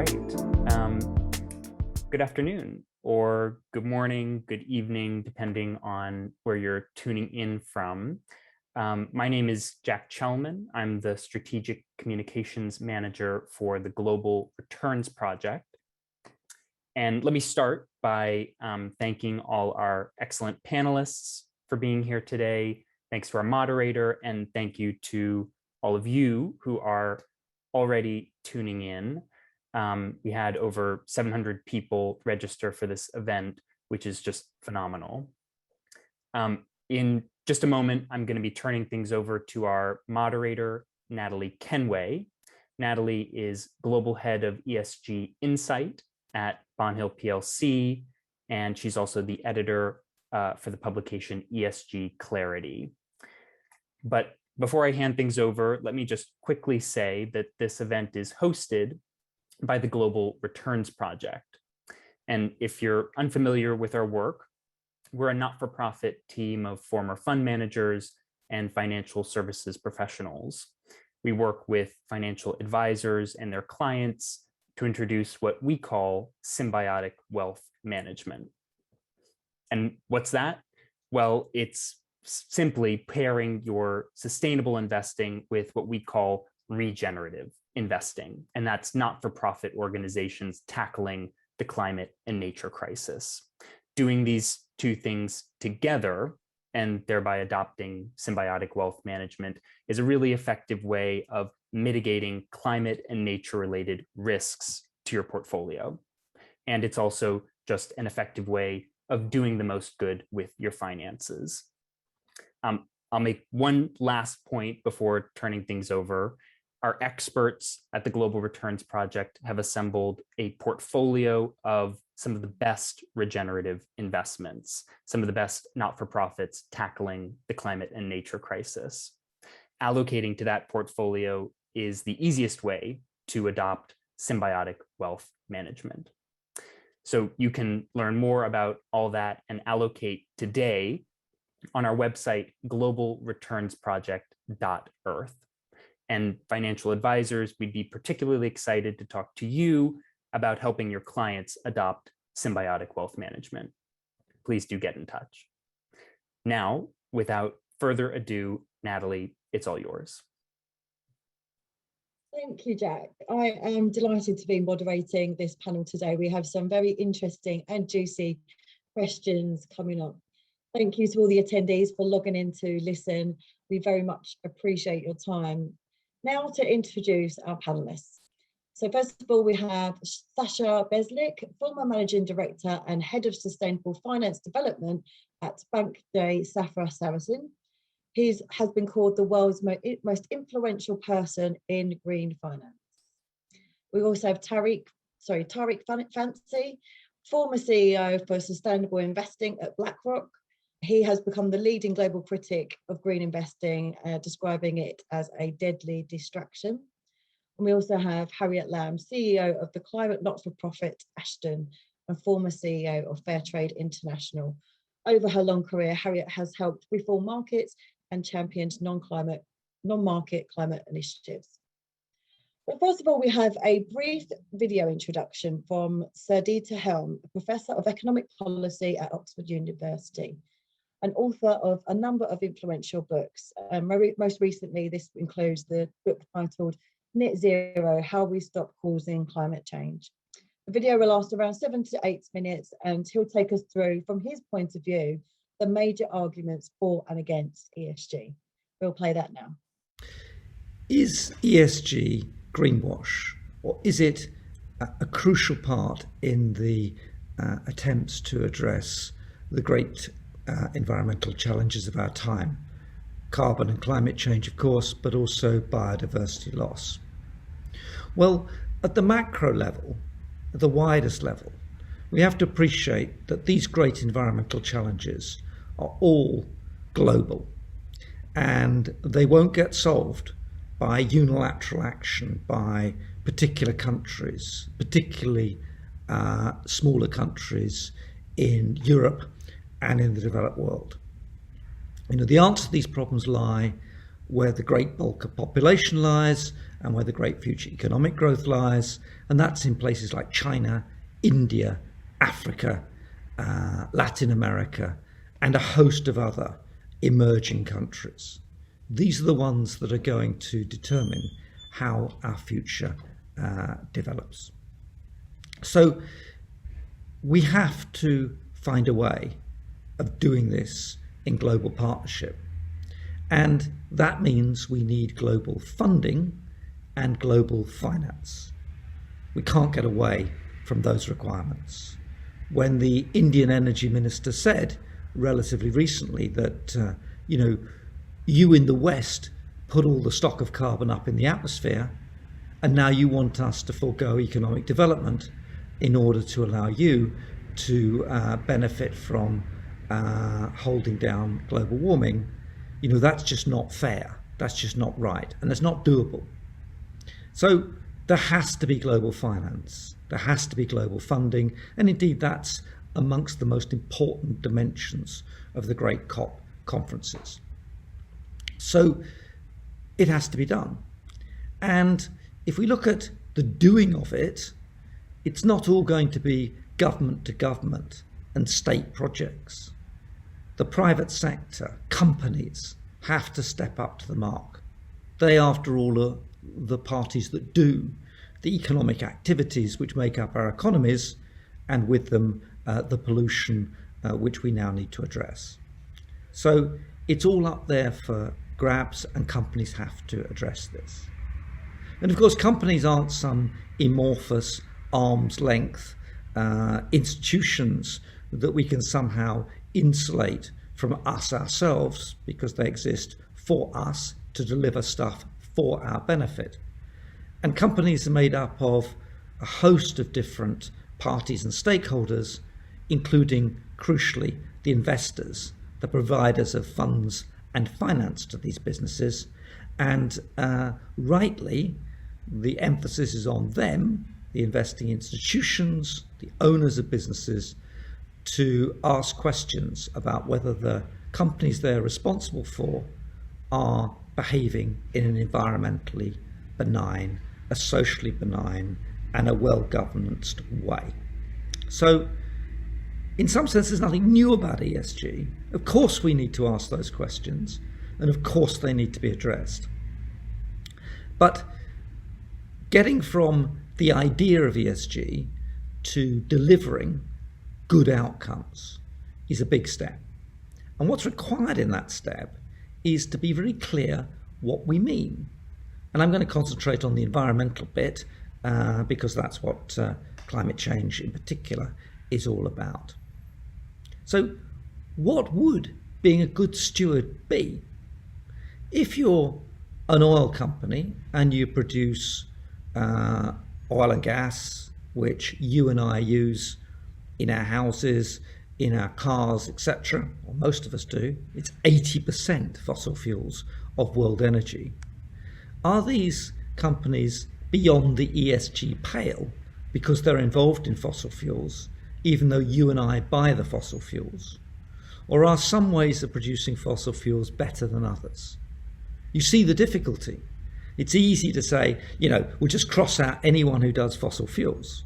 right. Good afternoon, or good morning, good evening, depending on where you're tuning in from. My name is Jack Chelman. I'm the Strategic Communications Manager for the Global Returns Project. And let me start by thanking all our excellent panelists for being here today. Thanks to our moderator, and thank you to all of you who are already tuning in. We had over 700 people register for this event, which is just phenomenal. In just a moment, I'm going to be turning things over to our moderator, Natalie Kenway. Natalie is Global Head of ESG Insight at Bonhill PLC, and she's also the editor for the publication ESG Clarity. But before I hand things over, let me just quickly say that this event is hosted by the Global Returns Project. And if you're unfamiliar with our work, we're a not-for-profit team of former fund managers and financial services professionals. We work with financial advisors and their clients to introduce what we call symbiotic wealth management. And what's that? Well, it's simply pairing your sustainable investing with what we call regenerative investing. And that's not-for-profit organizations tackling the climate and nature crisis. Doing these two things together and thereby adopting symbiotic wealth management is a really effective way of mitigating climate and nature-related risks to your portfolio. And it's also just an effective way of doing the most good with your finances. I'll make one last point before turning things over. Our experts at the Global Returns Project have assembled a portfolio of some of the best regenerative investments, some of the best not-for-profits tackling the climate and nature crisis. Allocating to that portfolio is the easiest way to adopt symbiotic wealth management. So you can learn more about all that and allocate today on our website, globalreturnsproject.earth. And financial advisors, we'd be particularly excited to talk to you about helping your clients adopt symbiotic wealth management. Please do get in touch. Now, without further ado, Natalie, it's all yours. Thank you, Jack. I am delighted to be moderating this panel today. We have some very interesting and juicy questions coming up. Thank you to all the attendees for logging in to listen. We very much appreciate your time. Now to introduce our panelists. So first of all, we have Sasja Beslik, former Managing Director and Head of Sustainable Finance Development at Bank J. Safra Sarasin. He has been called the world's most influential person in green finance. We also have TARIQ FANCY, former CEO for Sustainable Investing at BlackRock. He has become the leading global critic of green investing, describing it as a deadly distraction. And we also have HARRIET LAMB, CEO of the climate not-for-profit Ashden, and former CEO of Fairtrade International. Over her long career, Harriet has helped reform markets and championed non-market climate initiatives. But first of all, we have a brief video introduction from Sardita Helm, a professor of economic policy at Oxford University, an author of a number of influential books. Most recently, this includes the book titled Net Zero, How We Stop Causing Climate Change. The video will last around 7 to 8 minutes, and he'll take us through, from his point of view, the major arguments for and against ESG. We'll play that now. Is ESG greenwash, or is it a crucial part in the attempts to address the great environmental challenges of our time? Carbon and climate change, of course, but also biodiversity loss. Well, at the macro level, at the widest level, we have to appreciate that these great environmental challenges are all global, and they won't get solved by unilateral action by particular countries, particularly smaller countries in Europe and in the developed world. You know, the answer to these problems lie where the great bulk of population lies, and where the great future economic growth lies, and that's in places like China, India, Africa, Latin America, and a host of other emerging countries. These are the ones that are going to determine how our future develops. So we have to find a way of doing this in global partnership. And that means we need global funding and global finance. We can't get away from those requirements. When the Indian Energy Minister said relatively recently that, you in the West put all the stock of carbon up in the atmosphere, and now you want us to forego economic development in order to allow you to benefit from holding down global warming, that's just not fair. That's just not right. And it's not doable. So there has to be global finance. There has to be global funding. And indeed, that's amongst the most important dimensions of the great COP conferences. So it has to be done. And if we look at the doing of it, it's not all going to be government to government and state projects. The private sector, companies, have to step up to the mark. They, after all, are the parties that do the economic activities which make up our economies, and with them the pollution which we now need to address. So it's all up there for grabs, and companies have to address this. And of course, companies aren't some amorphous arm's length institutions that we can somehow insulate from us ourselves, because they exist for us to deliver stuff for our benefit. And companies are made up of a host of different parties and stakeholders, including, crucially, the investors, the providers of funds and finance to these businesses. And rightly, the emphasis is on them, the investing institutions, the owners of businesses, to ask questions about whether the companies they're responsible for are behaving in an environmentally benign, a socially benign, and a well-governed way. So, in some sense, there's nothing new about ESG. Of course we need to ask those questions, and of course they need to be addressed. But getting from the idea of ESG to delivering good outcomes is a big step. And what's required in that step is to be very clear what we mean. And I'm going to concentrate on the environmental bit because that's what climate change in particular is all about. So what would being a good steward be? If you're an oil company and you produce oil and gas, which you and I use in our houses, in our cars, etc., or most of us do, it's 80% fossil fuels of world energy. Are these companies beyond the ESG pale because they're involved in fossil fuels, even though you and I buy the fossil fuels? Or are some ways of producing fossil fuels better than others? You see the difficulty. It's easy to say, we'll just cross out anyone who does fossil fuels.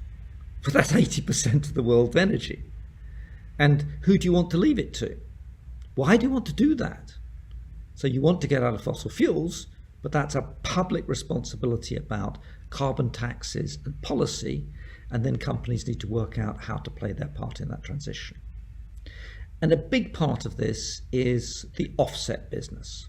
But that's 80% of the world's energy. And who do you want to leave it to? Why do you want to do that? So you want to get out of fossil fuels, but that's a public responsibility about carbon taxes and policy, and then companies need to work out how to play their part in that transition. And a big part of this is the offset business.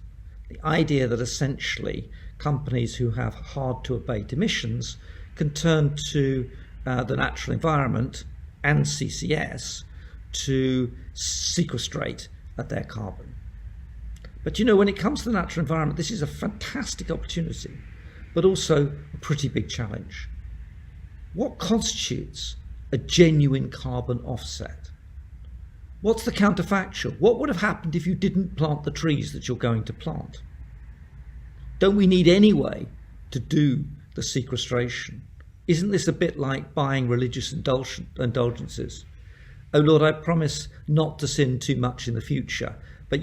The idea that essentially companies who have hard to abate emissions can turn to the natural environment and CCS to sequestrate their carbon. But when it comes to the natural environment, this is a fantastic opportunity, but also a pretty big challenge. What constitutes a genuine carbon offset? What's the counterfactual? What would have happened if you didn't plant the trees that you're going to plant? Don't we need any way to do the sequestration? Isn't this a bit like buying religious indulgences? Oh Lord, I promise not to sin too much in the future, but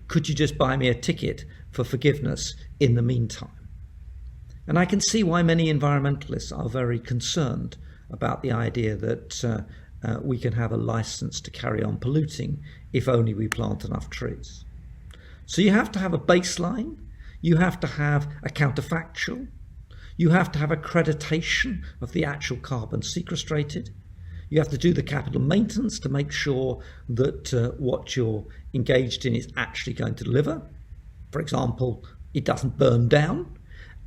could you just buy me a ticket for forgiveness in the meantime? And I can see why many environmentalists are very concerned about the idea that we can have a license to carry on polluting if only we plant enough trees. So you have to have a baseline, you have to have a counterfactual, you have to have accreditation of the actual carbon sequestrated, you have to do the capital maintenance to make sure that what you're engaged in is actually going to deliver. For example, it doesn't burn down,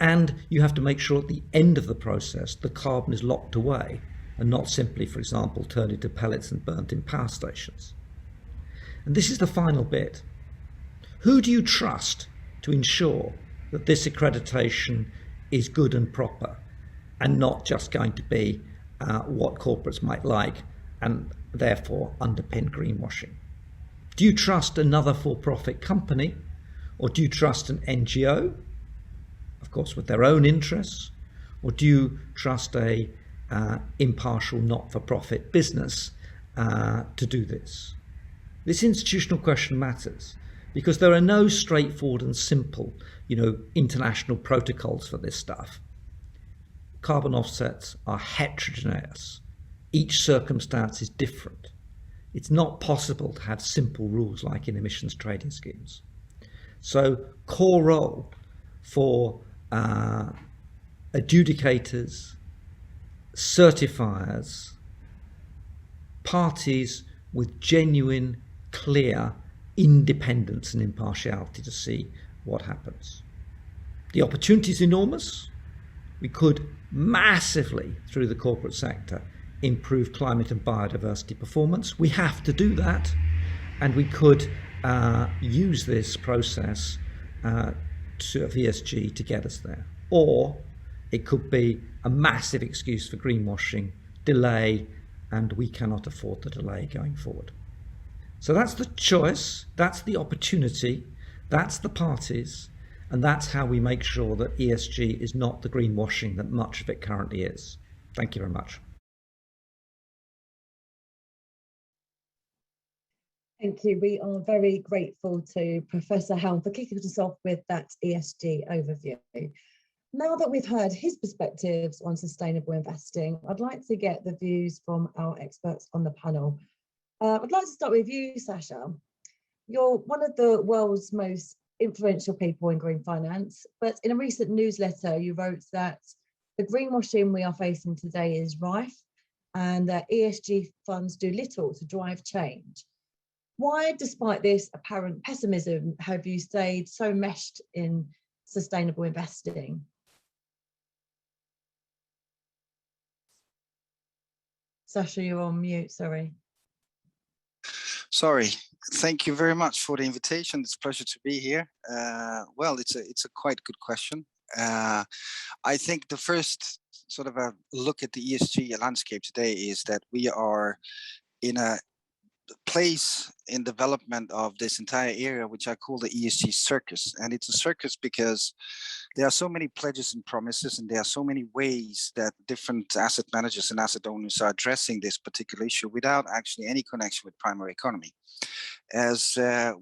and you have to make sure at the end of the process the carbon is locked away and not simply, for example, turned into pellets and burnt in power stations. And this is the final bit. Who do you trust to ensure that this accreditation is good and proper and not just going to be what corporates might like and therefore underpin greenwashing? Do you trust another for-profit company, or do you trust an NGO, of course with their own interests, or do you trust a impartial not-for-profit business to do this? This institutional question matters because there are no straightforward and simple, international protocols for this stuff. Carbon offsets are heterogeneous. Each circumstance is different. It's not possible to have simple rules like in emissions trading schemes. So, core role for adjudicators, certifiers, parties with genuine, clear independence and impartiality to see what happens. The opportunity is enormous. We could massively, through the corporate sector, improve climate and biodiversity performance. We have to do that, and we could use this process of ESG to get us there. Or it could be a massive excuse for greenwashing, delay, and we cannot afford the delay going forward. So that's the choice, that's the opportunity, that's the parties, and that's how we make sure that ESG is not the greenwashing that much of it currently is. Thank you very much. Thank you. We are very grateful to Professor Helm for kicking us off with that ESG overview. Now that we've heard his perspectives on sustainable investing, I'd like to get the views from our experts on the panel. I'd like to start with you, Sasja. You're one of the world's most influential people in green finance, but in a recent newsletter, you wrote that the greenwashing we are facing today is rife and that ESG funds do little to drive change. Why, despite this apparent pessimism, have you stayed so meshed in sustainable investing? Sasja, you're on mute, sorry. Sorry. Thank you very much for the invitation. It's a pleasure to be here. Well, it's a quite good question. I think the first sort of a look at the ESG landscape today is that we are in a place in development of this entire area, which I call the ESG circus. And it's a circus because there are so many pledges and promises, and there are so many ways that different asset managers and asset owners are addressing this particular issue without actually any connection with primary economy. As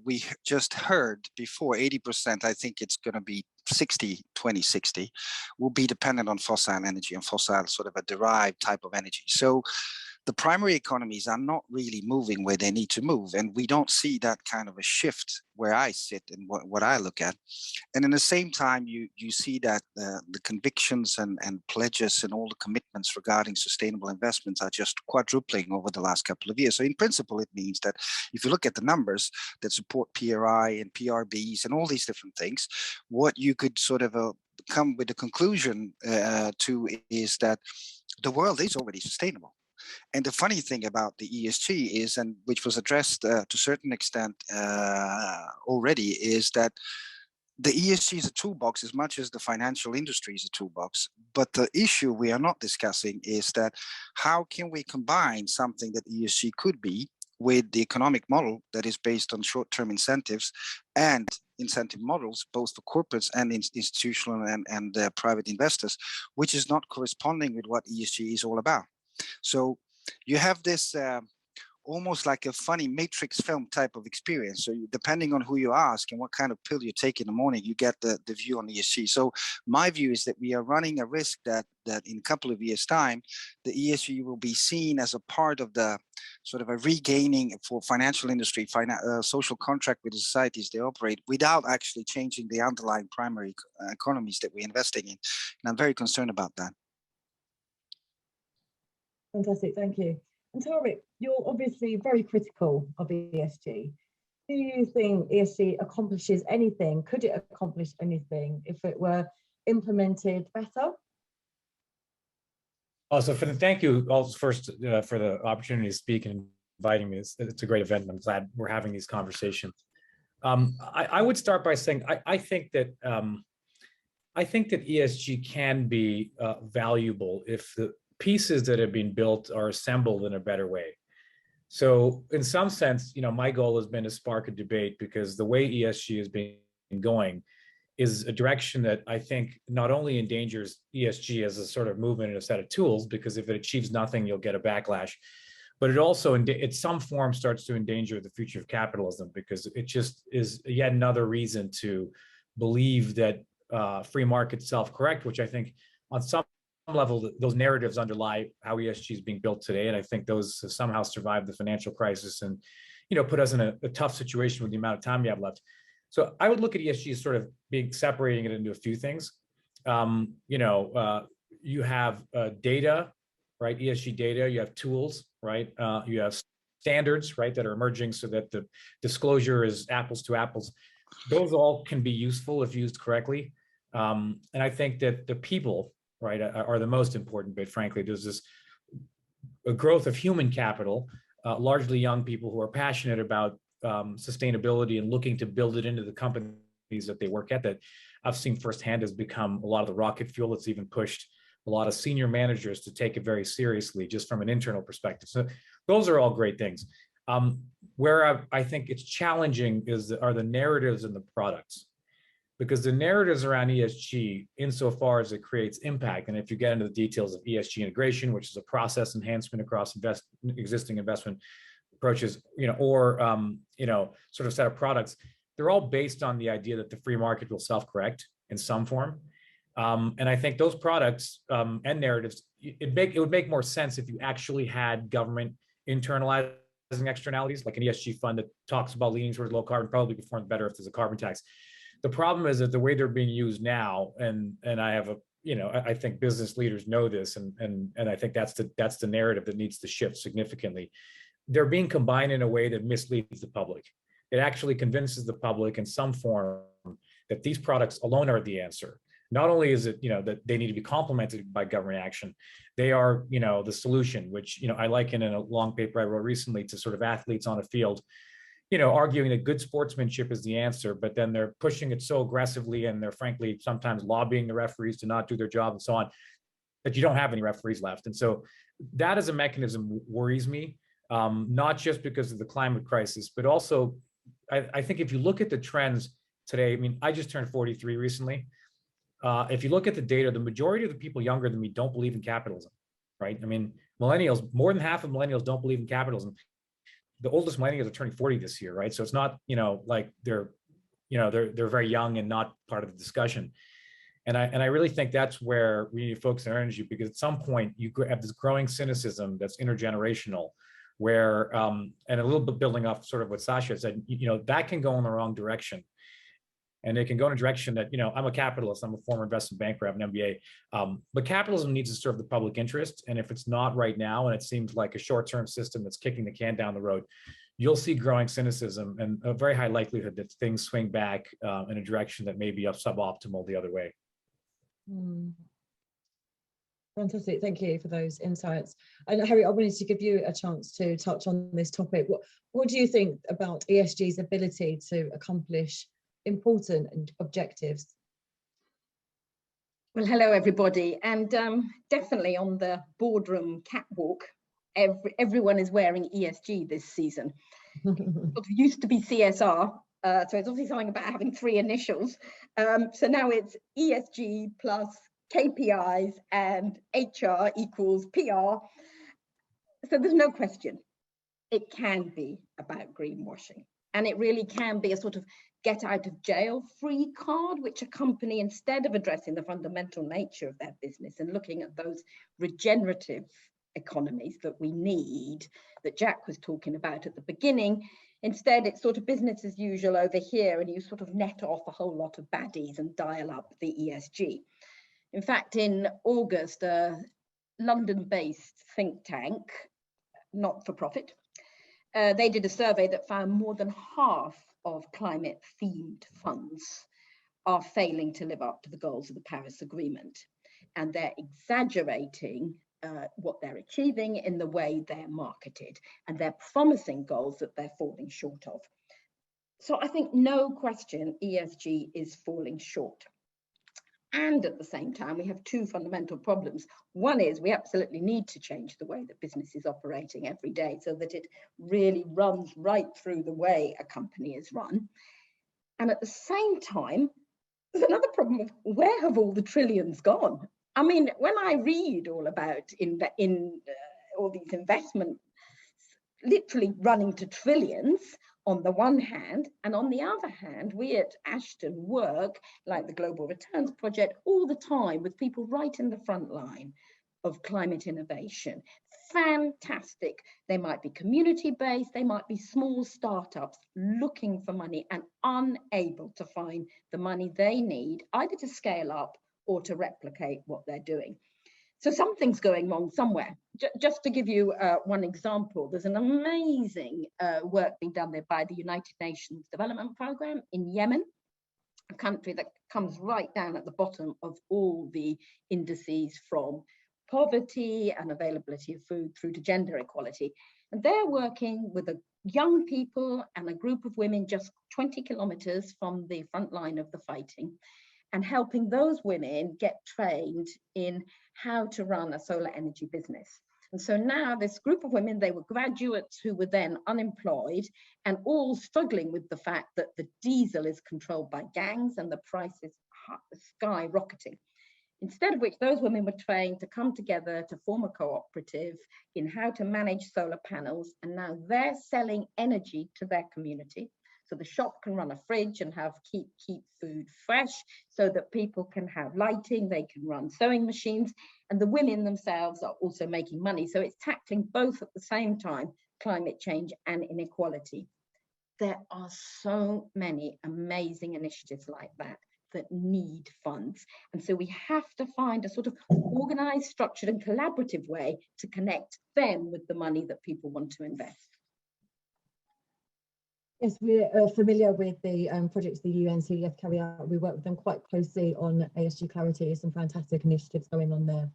we just heard before, 80%, I think it's going to be 60, 20, 60, will be dependent on fossil energy and fossil sort of a derived type of energy. So the primary economies are not really moving where they need to move. And we don't see that kind of a shift where I sit and what I look at. And in the same time, you see that the convictions and pledges and all the commitments regarding sustainable investments are just quadrupling over the last couple of years. So in principle, it means that if you look at the numbers that support PRI and PRBs and all these different things, what you could sort of come with a conclusion to is that the world is already sustainable. And the funny thing about the ESG is, and which was addressed to a certain extent already, is that the ESG is a toolbox as much as the financial industry is a toolbox. But the issue we are not discussing is that how can we combine something that ESG could be with the economic model that is based on short-term incentives and incentive models, both for corporates and institutional and private investors, which is not corresponding with what ESG is all about. So you have this almost like a funny Matrix film type of experience. So depending on who you ask and what kind of pill you take in the morning, you get the view on ESG. So my view is that we are running a risk that in a couple of years' time, the ESG will be seen as a part of the sort of a regaining for financial industry, social contract with the societies they operate, without actually changing the underlying primary economies that we're investing in. And I'm very concerned about that. Fantastic, thank you. And TARIQ, you're obviously very critical of ESG. Do you think ESG accomplishes anything? Could it accomplish anything if it were implemented better? Also, thank you all first for the opportunity to speak and inviting me. It's a great event, and I'm glad we're having these conversations. I would start by saying I think that ESG can be valuable if the pieces that have been built are assembled in a better way. So in some sense, my goal has been to spark a debate, because the way ESG has been going is a direction that I think not only endangers ESG as a sort of movement and a set of tools, because if it achieves nothing, you'll get a backlash, but it also in some form starts to endanger the future of capitalism, because it just is yet another reason to believe that free market self-correct, which I think on some level, those narratives underlie how ESG is being built today. And I think those have somehow survived the financial crisis and, put us in a tough situation with the amount of time we have left. So I would look at ESG as sort of being separating it into a few things. You have data, right? ESG data, you have tools, right? You have standards, right, that are emerging so that the disclosure is apples to apples. Those all can be useful if used correctly. And I think that the people, right, are the most important bit, frankly. There's a growth of human capital, largely young people who are passionate about sustainability and looking to build it into the companies that they work at, that I've seen firsthand has become a lot of the rocket fuel that's even pushed a lot of senior managers to take it very seriously, just from an internal perspective. So those are all great things. Where I think it's challenging are the narratives and the products. Because the narratives around ESG, insofar as it creates impact, and if you get into the details of ESG integration, which is a process enhancement across existing investment approaches, or sort of set of products, they're all based on the idea that the free market will self-correct in some form. And I think those products and narratives, it would make more sense if you actually had government internalizing externalities, like an ESG fund that talks about leaning towards low carbon, probably performs better if there's a carbon tax. The problem is that the way they're being used now, and I have I think business leaders know this, and I think that's the narrative that needs to shift significantly. They're being combined in a way that misleads the public. It actually convinces the public in some form that these products alone are the answer. Not only is it, that they need to be complemented by government action, they are, the solution, which, I liken in a long paper I wrote recently to sort of athletes on a field, arguing that good sportsmanship is the answer, but then they're pushing it so aggressively, and they're frankly sometimes lobbying the referees to not do their job and so on, that you don't have any referees left. And so that as a mechanism worries me, not just because of the climate crisis, but also I think if you look at the trends today, I mean, I just turned 43 recently. If you look at the data, the majority of the people younger than me don't believe in capitalism, right? I mean, millennials, more than half of millennials don't believe in capitalism. The oldest millennials are turning 40 this year, right? So it's not, like they're very young and not part of the discussion. And I really think that's where we need to focus our energy, because at some point you have this growing cynicism that's intergenerational, where, and a little bit building off sort of what Sasja said, that can go in the wrong direction. And it can go in a direction that, I'm a capitalist, I'm a former investment banker, I have an MBA, but capitalism needs to serve the public interest. And if it's not right now, and it seems like a short-term system that's kicking the can down the road, you'll see growing cynicism and a very high likelihood that things swing back in a direction that may be suboptimal the other way. Fantastic, thank you for those insights. And Harry, I wanted to give you a chance to touch on this topic. What do you think about ESG's ability to accomplish important objectives? Well, hello everybody, and definitely on the boardroom catwalk, everyone is wearing ESG this season. It used to be CSR, so it's obviously something about having 3 initials. So now it's ESG plus KPIs and HR equals PR. So there's no question. it can be about greenwashing. And it really can be a sort of get out of jail free card, which a company, instead of addressing the fundamental nature of their business and looking at those regenerative economies that we need, that Jack was talking about at the beginning, instead it's sort of business as usual over here, and you sort of net off a whole lot of baddies and dial up the ESG. In fact, in August, a London-based think tank, not for profit, they did a survey that found more than half of climate-themed funds are failing to live up to the goals of the Paris Agreement. And they're exaggerating what they're achieving in the way they're marketed. And they're promising goals that they're falling short of. So I think no question ESG is falling short. And at the same time, we have two fundamental problems. One is we absolutely need to change the way that business is operating every day so that it really runs right through the way a company is run. And at the same time, there's another problem of where have all the trillions gone? I mean, when I read all about all these investments literally running to trillions on the one hand, and on the other hand, we at Ashden work, like the Global Returns Project, all the time with people right in the front line of climate innovation. Fantastic. They might be community-based, they might be small startups looking for money and unable to find the money they need, either to scale up or to replicate what they're doing. So something's going wrong somewhere. Just to give you one example, there's an amazing work being done there by the United Nations Development Programme in Yemen, a country that comes right down at the bottom of all the indices from poverty and availability of food through to gender equality. And they're working with young people and a group of women just 20 kilometers from the front line of the fighting, and helping those women get trained in how to run a solar energy business. And so now this group of women, they were graduates who were then unemployed and all struggling with the fact that the diesel is controlled by gangs and the price is skyrocketing. Instead of which those women were trained to come together to form a cooperative in how to manage solar panels. And now they're selling energy to their community. So the shop can run a fridge and keep food fresh so that people can have lighting, they can run sewing machines, and the women themselves are also making money. So it's tackling both at the same time, climate change and inequality. There are so many amazing initiatives like that that need funds. And so we have to find a sort of organized, structured and collaborative way to connect them with the money that people want to invest. Yes, we're familiar with the projects the UNCDF carry out. We work with them quite closely on ESG clarity, some fantastic initiatives going on there.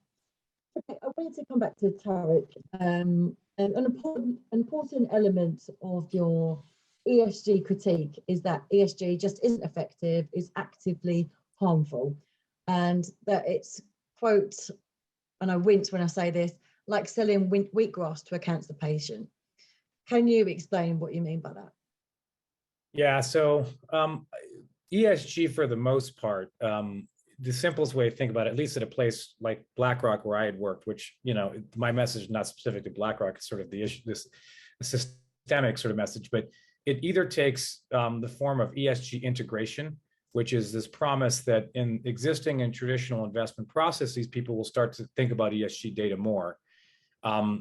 Okay, I wanted to come back to TARIQ. An important element of your ESG critique is that ESG just isn't effective, is actively harmful, and that it's, quote, and I wince when I say this, like selling wheatgrass to a cancer patient. Can you explain what you mean by that? Yeah, so ESG for the most part, the simplest way to think about it, at least at a place like BlackRock where I had worked, which, you know, my message is not specific to BlackRock, it's sort of the issue, this systemic sort of message, but it either takes the form of ESG integration, which is this promise that in existing and traditional investment processes, people will start to think about ESG data more.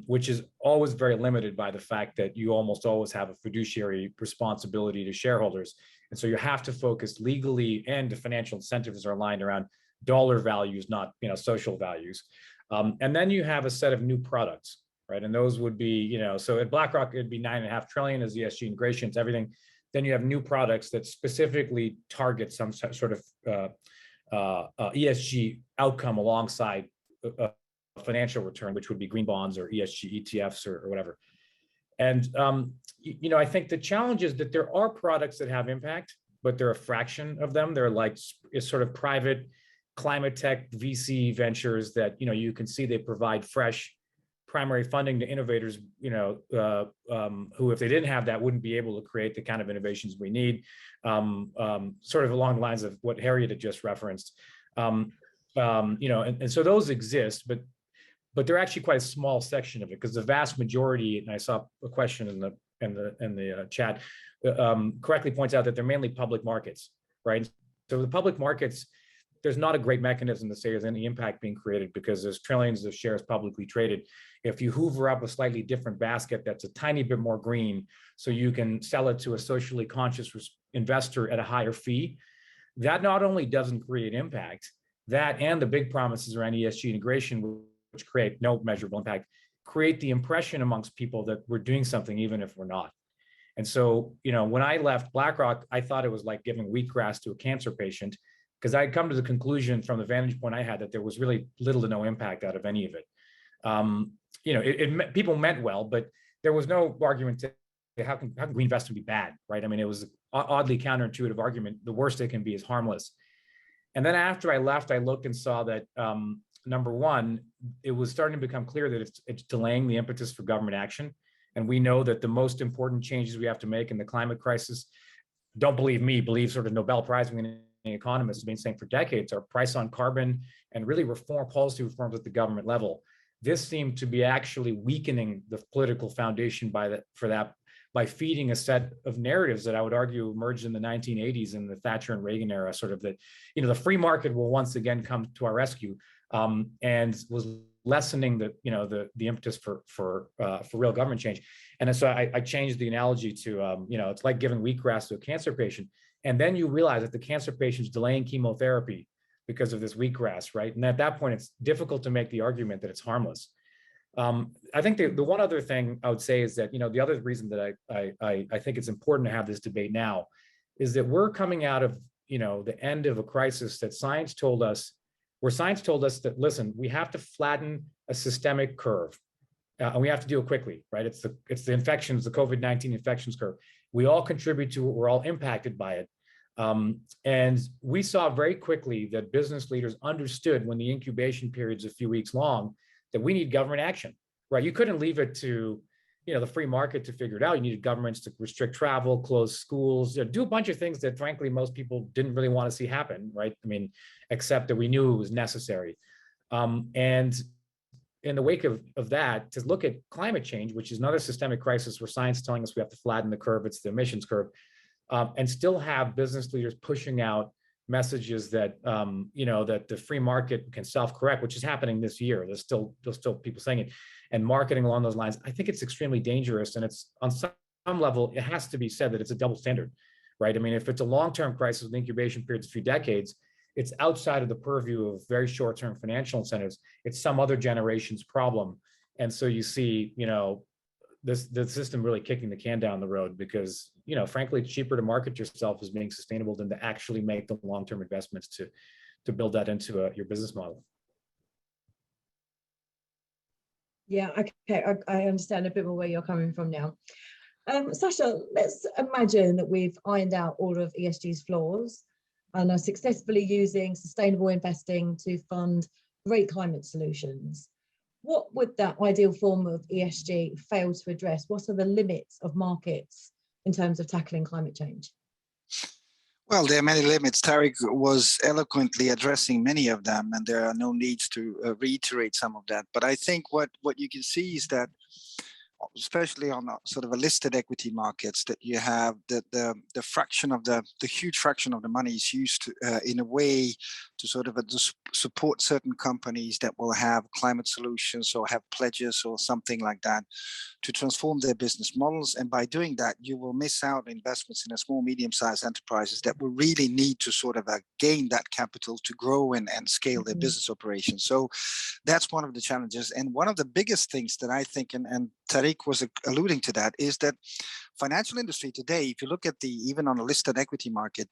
Which is always very limited by the fact that you almost always have a fiduciary responsibility to shareholders. And so you have to focus legally, and the financial incentives are aligned around dollar values, not, you know, social values. And then you have a set of new products, right? And those would be, you know, so at BlackRock, it'd be $9.5 trillion as ESG integrations, everything. Then you have new products that specifically target some sort of ESG outcome alongside financial return, which would be green bonds or ESG ETFs or whatever. And, you know, I think the challenge is that there are products that have impact, but they're a fraction of them. They're like sort of private climate tech VC ventures that, you know, you can see they provide fresh primary funding to innovators, you know, who, if they didn't have that, wouldn't be able to create the kind of innovations we need, sort of along the lines of what Harriet had just referenced. You know, and so those exist, but but they're actually quite a small section of it, because the vast majority, and I saw a question in the chat, correctly points out that they're mainly public markets, right? So the public markets, there's not a great mechanism to say there's any impact being created, because there's trillions of shares publicly traded. If you hoover up a slightly different basket that's a tiny bit more green, so you can sell it to a socially conscious investor at a higher fee, that not only doesn't create impact, that and the big promises around ESG integration, which create no measurable impact, create the impression amongst people that we're doing something even if we're not. And so, when I left BlackRock, I thought it was like giving wheatgrass to a cancer patient, because I'd come to the conclusion from the vantage point I had that there was really little to no impact out of any of it. People meant well, but there was no argument to how can green investment be bad, right? I mean, it was an oddly counterintuitive argument. The worst it can be is harmless. And then after I left, I looked and saw that, number one, it was starting to become clear that it's delaying the impetus for government action. And we know that the most important changes we have to make in the climate crisis, don't believe me, believe sort of Nobel Prize winning economists have been saying for decades, are price on carbon and really policy reforms at the government level. This seemed to be actually weakening the political foundation by feeding a set of narratives that I would argue emerged in the 1980s in the Thatcher and Reagan era, sort of that, the free market will once again come to our rescue, and was lessening the impetus for real government change. And so I changed the analogy to, it's like giving wheatgrass to a cancer patient. And then you realize that the cancer patient's delaying chemotherapy because of this wheatgrass, right? And at that point, it's difficult to make the argument that it's harmless. I think the one other thing I would say is that, the other reason that I think it's important to have this debate now is that we're coming out of, the end of a crisis that science told us that, listen, we have to flatten a systemic curve, and we have to do it quickly, right? It's the infections, the COVID-19 infections curve. We all contribute to it. We're all impacted by it. And we saw very quickly that business leaders understood when the incubation period's a few weeks long, that we need government action, right? You couldn't leave it to, the free market to figure it out. You needed governments to restrict travel, close schools, do a bunch of things that frankly, most people didn't really want to see happen, right? I mean, except that we knew it was necessary. And in the wake of that, to look at climate change, which is another systemic crisis where science is telling us we have to flatten the curve, it's the emissions curve, and still have business leaders pushing out messages that, that the free market can self-correct, which is happening this year. There's still people saying it, and marketing along those lines. I think it's extremely dangerous, and it's on some level, it has to be said that it's a double standard, right? I mean, if it's a long-term crisis with incubation periods of a few decades, it's outside of the purview of very short-term financial incentives. It's some other generation's problem. And so you see, the system really kicking the can down the road because, frankly, it's cheaper to market yourself as being sustainable than to actually make the long-term investments to build that into your business model. Yeah, okay, I understand a bit more where you're coming from now. Sasha, let's imagine that we've ironed out all of ESG's flaws and are successfully using sustainable investing to fund great climate solutions. What would that ideal form of ESG fail to address? What are the limits of markets in terms of tackling climate change? Well, there are many limits. TARIQ was eloquently addressing many of them, and there are no needs to reiterate some of that. But I think what you can see is that, especially on sort of a listed equity markets, that you have the fraction of the huge fraction of the money is used to, in a way to sort of support certain companies that will have climate solutions or have pledges or something like that to transform their business models. And by doing that, you will miss out investments in a small, medium-sized enterprises that will really need to sort of gain that capital to grow and scale their business operations. So that's one of the challenges. And one of the biggest things that I think, and TARIQ was alluding to that, is that financial industry today, if you look at even on a listed equity market,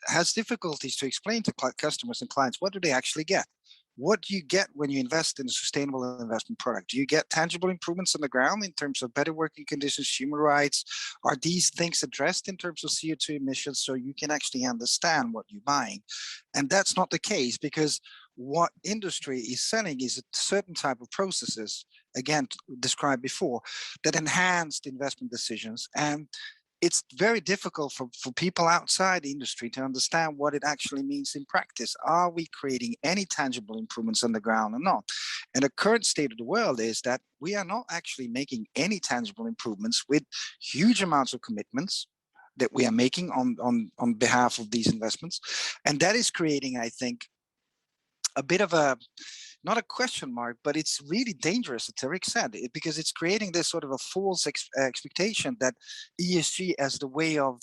has difficulties to explain to customers and clients, what do they actually get? What do you get when you invest in a sustainable investment product? Do you get tangible improvements on the ground in terms of better working conditions, human rights? Are these things addressed in terms of CO2 emissions so you can actually understand what you're buying? And that's not the case, because what industry is selling is a certain type of processes, again, described before, that enhance investment decisions. And it's very difficult for people outside the industry to understand what it actually means in practice. Are we creating any tangible improvements on the ground or not? And the current state of the world is that we are not actually making any tangible improvements with huge amounts of commitments that we are making on behalf of these investments. And that is creating, I think, a bit of a, not a question mark, but it's really dangerous, as TARIQ said, because it's creating this sort of a false expectation that ESG as the way of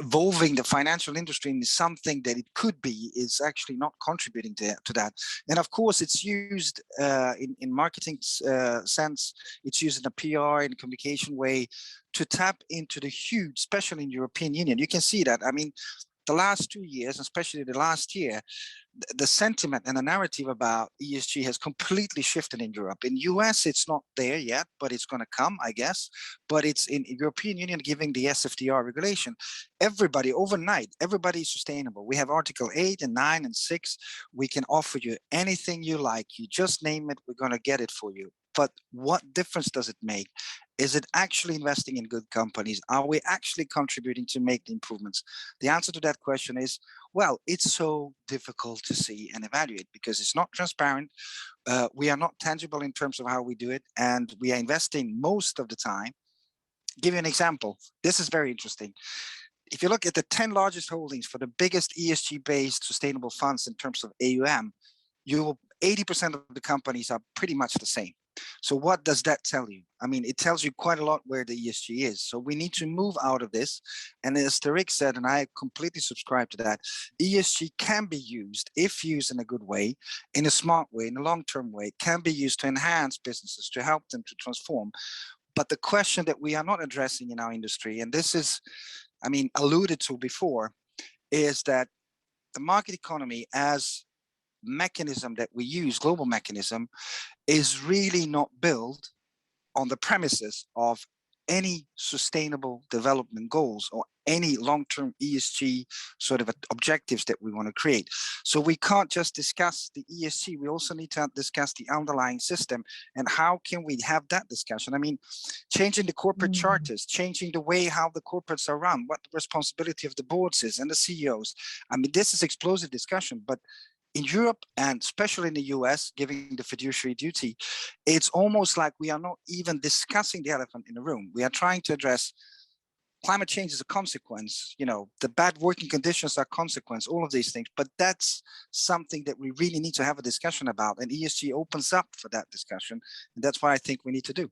evolving the financial industry into something that it could be is actually not contributing to that. And of course, it's used in marketing sense, it's used in a PR and communication way to tap into the huge, especially in European Union. You can see that. I mean, the last 2 years, especially the last year, the sentiment and the narrative about ESG has completely shifted in Europe. In US, it's not there yet, but it's going to come, I guess. But it's in European Union giving the SFDR regulation. Everybody, overnight, everybody is sustainable. We have Article 8 and 9 and 6. We can offer you anything you like. You just name it, we're going to get it for you. But what difference does it make? Is it actually investing in good companies? Are we actually contributing to make the improvements? The answer to that question is, well, it's so difficult to see and evaluate because it's not transparent. We are not tangible in terms of how we do it. And we are investing most of the time. Give you an example. This is very interesting. If you look at the 10 largest holdings for the biggest ESG-based sustainable funds in terms of AUM, 80% of the companies are pretty much the same. So what does that tell you? I mean, it tells you quite a lot where the ESG is. So we need to move out of this. And as TARIQ said, and I completely subscribe to that, ESG can be used, if used in a good way, in a smart way, in a long-term way, can be used to enhance businesses, to help them to transform. But the question that we are not addressing in our industry, and this is, I mean, alluded to before, is that the market economy as mechanism that we use, global mechanism, is really not built on the premises of any sustainable development goals or any long-term ESG sort of objectives that we want to create. So we can't just discuss the ESG, we also need to discuss the underlying system and how can we have that discussion. I mean, changing the corporate charters, changing the way how the corporates are run, what the responsibility of the boards is and the CEOs. I mean, this is explosive discussion, but in Europe and especially in the US, giving the fiduciary duty, it's almost like we are not even discussing the elephant in the room. We are trying to address climate change as a consequence, you know, the bad working conditions are a consequence, all of these things. But that's something that we really need to have a discussion about. And ESG opens up for that discussion. And that's what I think we need to do.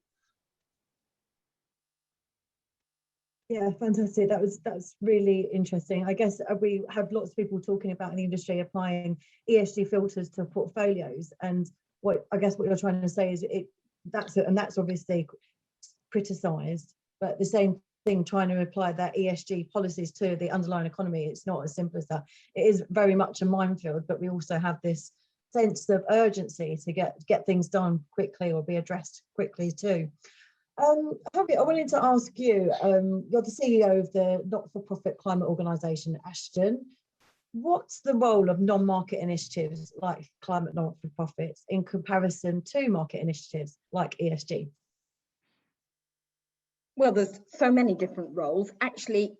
Yeah, fantastic. That's really interesting. I guess we have lots of people talking about in the industry applying ESG filters to portfolios, and what you're trying to say is that's obviously criticised, but the same thing, trying to apply that ESG policies to the underlying economy, it's not as simple as that. It is very much a minefield, but we also have this sense of urgency to get things done quickly or be addressed quickly too. Harriet, I wanted to ask you, you're the CEO of the not-for-profit climate organisation Ashden. What's the role of non-market initiatives like climate not-for-profits in comparison to market initiatives like ESG? Well, there's so many different roles, actually,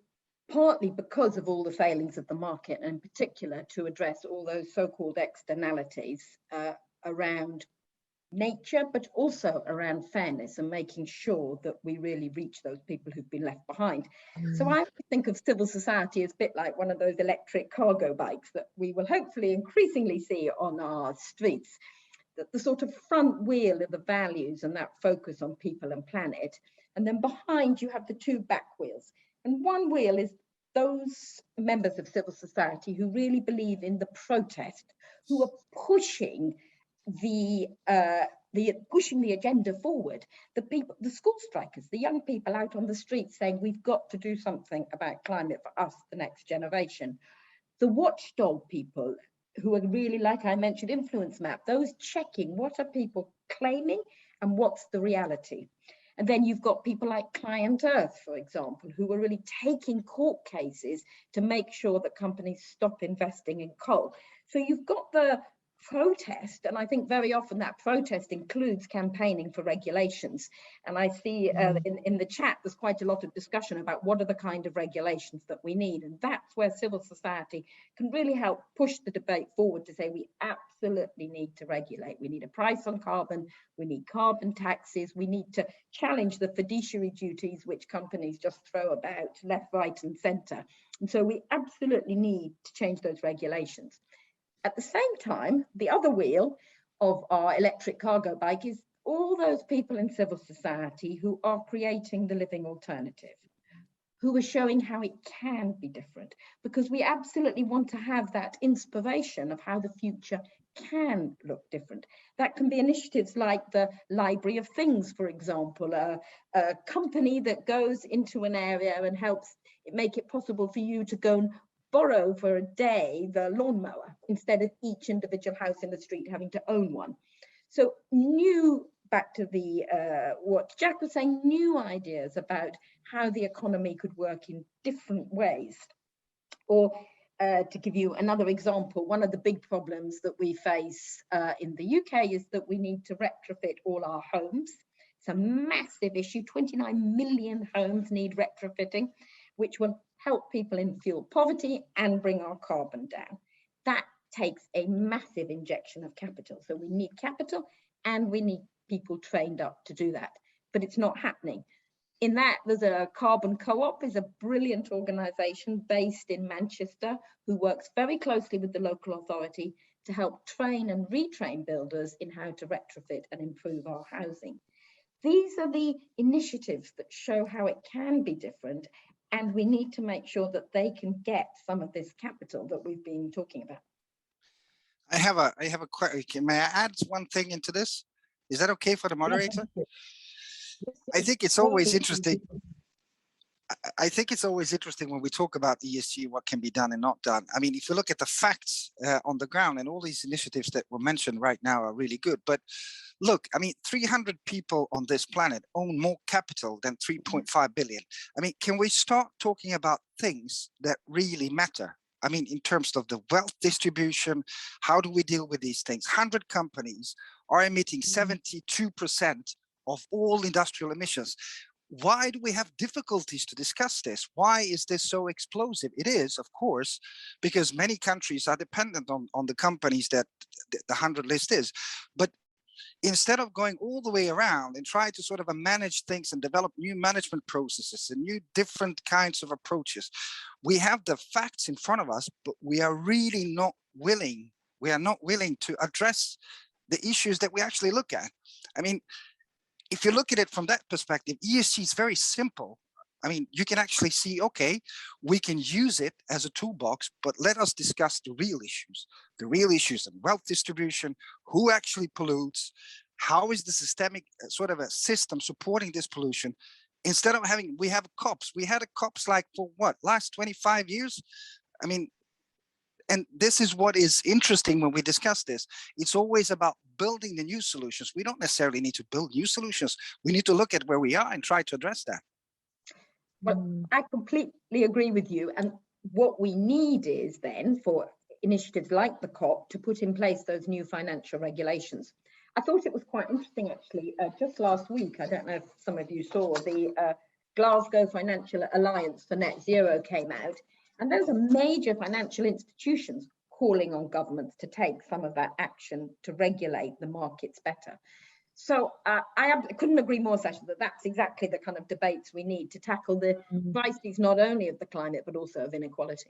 partly because of all the failings of the market, and in particular to address all those so-called externalities around nature, but also around fairness and making sure that we really reach those people who've been left behind. So I think of civil society as a bit like one of those electric cargo bikes that we will hopefully increasingly see on our streets, that the sort of front wheel of the values and that focus on people and planet. And then behind you have the two back wheels. And one wheel is those members of civil society who really believe in the protest, who are pushing the agenda forward. The people, the school strikers, the young people out on the streets saying we've got to do something about climate for us, the next generation. The watchdog people who are really, like I mentioned, influence map, those checking what are people claiming and what's the reality. And then you've got people like Client Earth, for example, who are really taking court cases to make sure that companies stop investing in coal. So you've got the protest, and I think very often that protest includes campaigning for regulations. And I see in the chat there's quite a lot of discussion about what are the kind of regulations that we need, and that's where civil society can really help push the debate forward to say we absolutely need to regulate. We need a price on carbon, we need carbon taxes, we need to challenge the fiduciary duties which companies just throw about left, right and centre. And so we absolutely need to change those regulations. At the same time, the other wheel of our electric cargo bike is all those people in civil society who are creating the living alternative, who are showing how it can be different, because we absolutely want to have that inspiration of how the future can look different. That can be initiatives like the Library of Things, for example, a company that goes into an area and helps make it possible for you to go and borrow for a day the lawnmower instead of each individual house in the street having to own one. So back to the what Jack was saying, new ideas about how the economy could work in different ways. Or to give you another example, one of the big problems that we face in the UK is that we need to retrofit all our homes. It's a massive issue. 29 million homes need retrofitting, which will help people in fuel poverty and bring our carbon down. That takes a massive injection of capital. So we need capital and we need people trained up to do that, but it's not happening. In that, there's a Carbon Co-op, is a brilliant organisation based in Manchester who works very closely with the local authority to help train and retrain builders in how to retrofit and improve our housing. These are the initiatives that show how it can be different, and we need to make sure that they can get some of this capital that we've been talking about. I have a question. May I add one thing into this? Is that okay for the moderator? I think it's always interesting. I think it's always interesting when we talk about ESG, what can be done and not done. I mean, if you look at the facts on the ground, and all these initiatives that were mentioned right now are really good. But look, I mean, 300 people on this planet own more capital than 3.5 billion. I mean, can we start talking about things that really matter? I mean, in terms of the wealth distribution, how do we deal with these things? 100 companies are emitting 72% of all industrial emissions. Why do we have difficulties to discuss this? Why is this so explosive? It is, of course, because many countries are dependent on the companies that the 100 list is. But instead of going all the way around and try to sort of manage things and develop new management processes and new different kinds of approaches, we have the facts in front of us, but we are really not willing. We are not willing to address the issues that we actually look at. I mean, if you look at it from that perspective, ESG is very simple. I mean, you can actually see, okay, we can use it as a toolbox, but let us discuss the real issues of wealth distribution, who actually pollutes, how is the systemic sort of a system supporting this pollution. Instead of having, we have COPs. We had a COPs like for what, last 25 years? I mean, and this is what is interesting when we discuss this. It's always about building the new solutions. We don't necessarily need to build new solutions. We need to look at where we are and try to address that. Well, I completely agree with you. And what we need is then for initiatives like the COP to put in place those new financial regulations. I thought it was quite interesting, actually, just last week, I don't know if some of you saw, the Glasgow Financial Alliance for Net Zero came out. And those are major financial institutions calling on governments to take some of that action to regulate the markets better. So I couldn't agree more, Sasha, that that's exactly the kind of debates we need to tackle the crises not only of the climate, but also of inequality.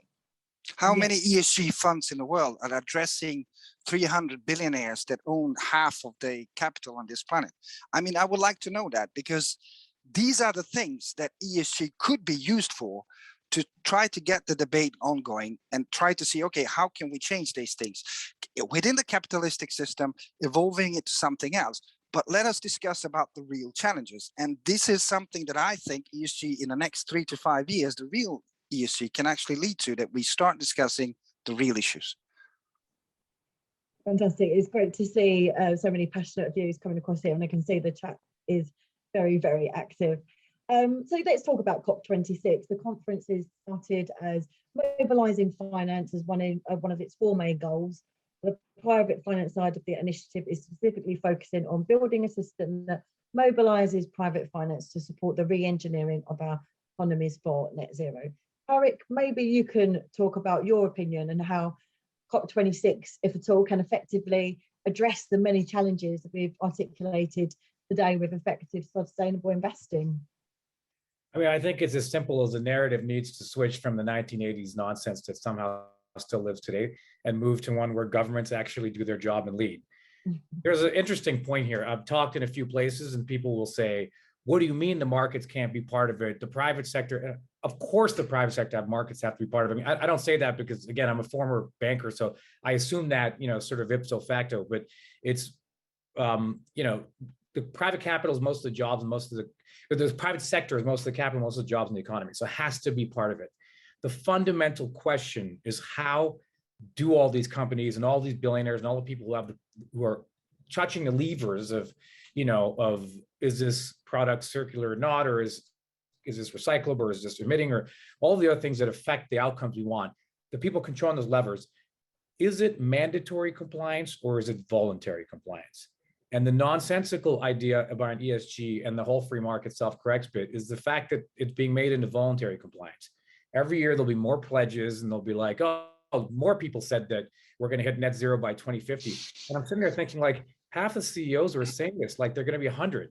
How many ESG funds in the world are addressing 300 billionaires that own half of the capital on this planet? I mean, I would like to know that, because these are the things that ESG could be used for, to try to get the debate ongoing and try to see, okay, how can we change these things within the capitalistic system, evolving it to something else. But let us discuss about the real challenges. And this is something that I think ESG in the next 3 to 5 years, the real ESG can actually lead to, that we start discussing the real issues. Fantastic. It's great to see so many passionate views coming across here, and I can see the chat is very, very active. So let's talk about COP26. The conference is started as mobilising finance as one of its 4 main goals. The private finance side of the initiative is specifically focusing on building a system that mobilises private finance to support the re-engineering of our economies for net zero. TARIQ, maybe you can talk about your opinion and how COP26, if at all, can effectively address the many challenges that we've articulated today with effective sustainable investing. I mean, I think it's as simple as the narrative needs to switch from the 1980s nonsense that somehow still lives today and move to one where governments actually do their job and lead. There's an interesting point here. I've talked in a few places and people will say, what do you mean the markets can't be part of it? The private sector, of course the private sector markets have to be part of it. I mean, I don't say that because, again, I'm a former banker, so I assume that, sort of ipso facto, but it's, the private capital is most of the jobs and the private sector is most of the capital, most of the jobs in the economy. So it has to be part of it. The fundamental question is, how do all these companies and all these billionaires and all the people who are touching the levers of, is this product circular or not, or is this recyclable, or is this emitting, or all the other things that affect the outcomes we want? The people controlling those levers, is it mandatory compliance or is it voluntary compliance? And the nonsensical idea about ESG and the whole free market self-corrects bit is the fact that it's being made into voluntary compliance. Every year there'll be more pledges and they'll be like, oh, more people said that we're going to hit net zero by 2050. And I'm sitting there thinking, like, half the CEOs are saying this, like they're going to be 100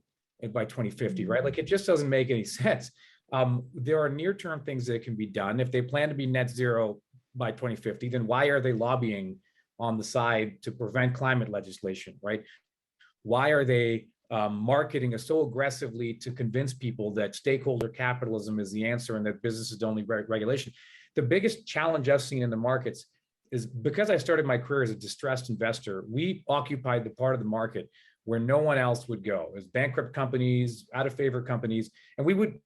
by 2050, right? Like, it just doesn't make any sense. There are near-term things that can be done. If they plan to be net zero by 2050, then why are they lobbying on the side to prevent climate legislation, right? Why are they marketing us so aggressively to convince people that stakeholder capitalism is the answer and that business is the only regulation? The biggest challenge I've seen in the markets is, because I started my career as a distressed investor, we occupied the part of the market where no one else would go, as bankrupt companies, out of favor companies, and we would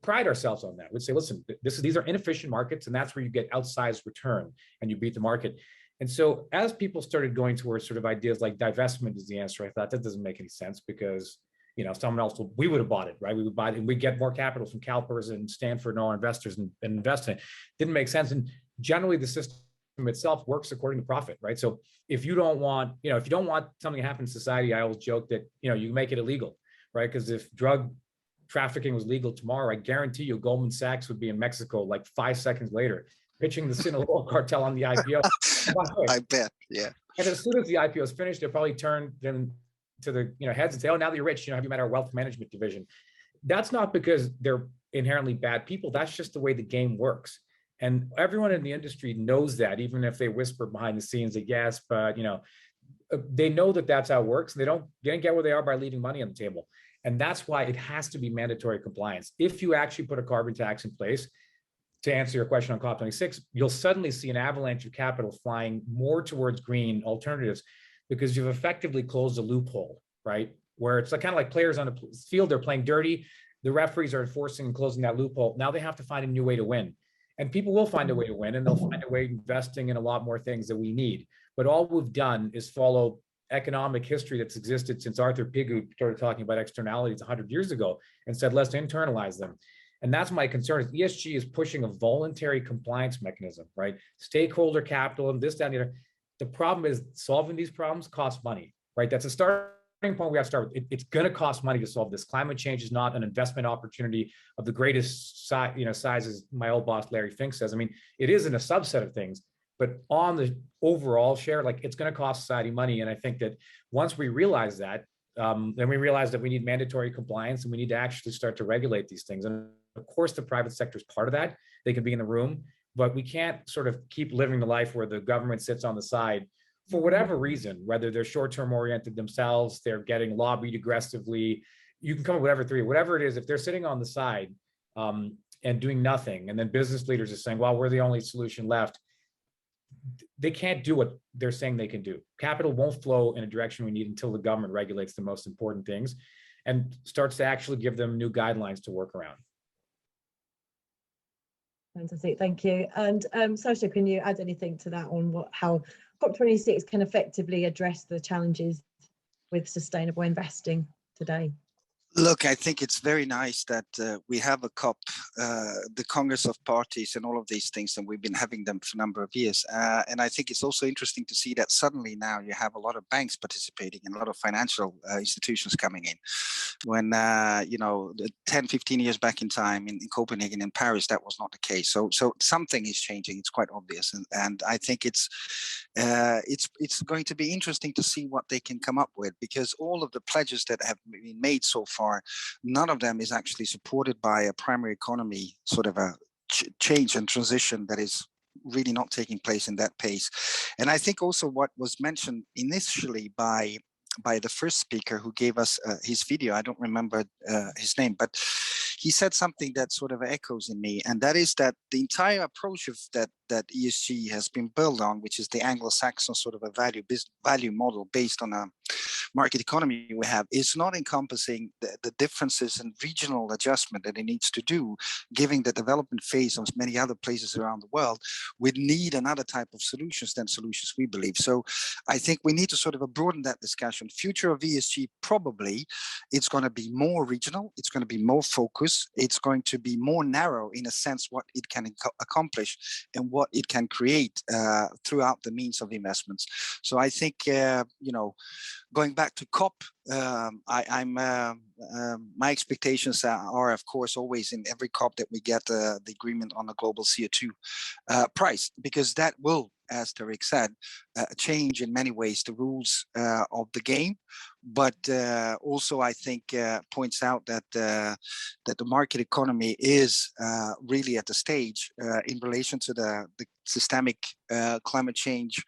pride ourselves on that. We'd say, listen, these are inefficient markets, and that's where you get outsized return and you beat the market. And so as people started going towards sort of ideas like divestment is the answer, I thought that doesn't make any sense, because someone else we would have bought it, right? We would buy it and we get more capital from CalPERS and Stanford and all our investors and invest in it. Didn't make sense. And generally the system itself works according to profit, right? So if you don't want, if you don't want something to happen in society, I always joke that, you make it illegal, right? Because if drug trafficking was legal tomorrow, I guarantee you Goldman Sachs would be in Mexico like 5 seconds later, pitching the Sinaloa cartel on the IPO. I bet, yeah. And as soon as the IPO is finished, they'll probably turn them to the heads and say, oh, now that you're rich, have you met our wealth management division? That's not because they're inherently bad people. That's just the way the game works. And everyone in the industry knows that, even if they whisper behind the scenes that yes, but they know that that's how it works. They don't get where they are by leaving money on the table. And that's why it has to be mandatory compliance. If you actually put a carbon tax in place, to answer your question on COP26, you'll suddenly see an avalanche of capital flying more towards green alternatives, because you've effectively closed a loophole, right? Where it's kind of like players on the field, they're playing dirty. The referees are enforcing and closing that loophole. Now they have to find a new way to win. And people will find a way to win, and they'll find a way investing in a lot more things that we need. But all we've done is follow economic history that's existed since Arthur Pigou started talking about externalities 100 years ago and said, let's internalize them. And that's my concern, is ESG is pushing a voluntary compliance mechanism, right? Stakeholder capital and this, that, and the other. The problem is solving these problems costs money, right? That's a starting point we have to start with. It's going to cost money to solve this. Climate change is not an investment opportunity of the greatest size, as my old boss Larry Fink says. I mean, it is in a subset of things, but on the overall share, it's going to cost society money. And I think that once we realize that, then we realize that we need mandatory compliance and we need to actually start to regulate these things. And of course, the private sector is part of that. They can be in the room, but we can't sort of keep living the life where the government sits on the side for whatever reason, whether they're short-term oriented themselves, they're getting lobbied aggressively. You can come up with whatever it is, if they're sitting on the side and doing nothing, and then business leaders are saying, well, we're the only solution left. They can't do what they're saying they can do. Capital won't flow in a direction we need until the government regulates the most important things and starts to actually give them new guidelines to work around. Fantastic, thank you. And Sasja, can you add anything to that on how COP26 can effectively address the challenges with sustainable investing today? Look, I think it's very nice that we have a COP, the Congress of Parties and all of these things, and we've been having them for a number of years. And I think it's also interesting to see that suddenly now you have a lot of banks participating and a lot of financial institutions coming in. When, 10, 15 years back in time in Copenhagen and Paris, that was not the case. So something is changing. It's quite obvious. And I think it's going to be interesting to see what they can come up with, because all of the pledges that have been made so far, none of them is actually supported by a primary economy sort of a change and transition that is really not taking place in that pace. And I think also what was mentioned initially by the first speaker who gave us his video, I don't remember his name, but he said something that sort of echoes in me, and that is that the entire approach of that ESG has been built on, which is the Anglo-Saxon sort of a value model based on a market economy we have, is not encompassing the differences in regional adjustment that it needs to do, given the development phase of many other places around the world. We need another type of solutions than solutions we believe. So I think we need to sort of broaden that discussion. Future of ESG, probably it's going to be more regional, it's going to be more focused, it's going to be more narrow in a sense what it can accomplish and what it can create throughout the means of investments. So I think, going back to COP, my expectations are, of course, always in every COP that we get the agreement on a global CO2 price, because that will, as TARIQ said, change in many ways the rules of the game, but also I think points out that the market economy is really at the stage in relation to the systemic climate change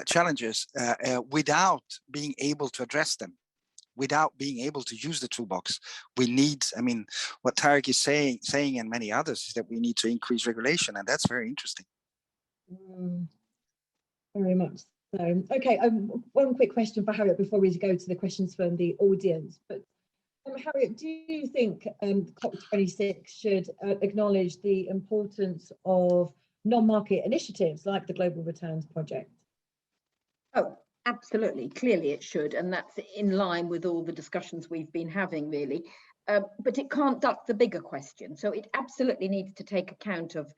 challenges without being able to address them, without being able to use the toolbox. We need, what TARIQ is saying and many others is that we need to increase regulation, and that's very interesting. Very much so. Okay, one quick question for Harriet before we go to the questions from the audience. But Harriet, do you think COP26 should acknowledge the importance of non-market initiatives like the Global Returns Project? Oh, absolutely. Clearly it should. And that's in line with all the discussions we've been having, really. But it can't duck the bigger question. So it absolutely needs to take account of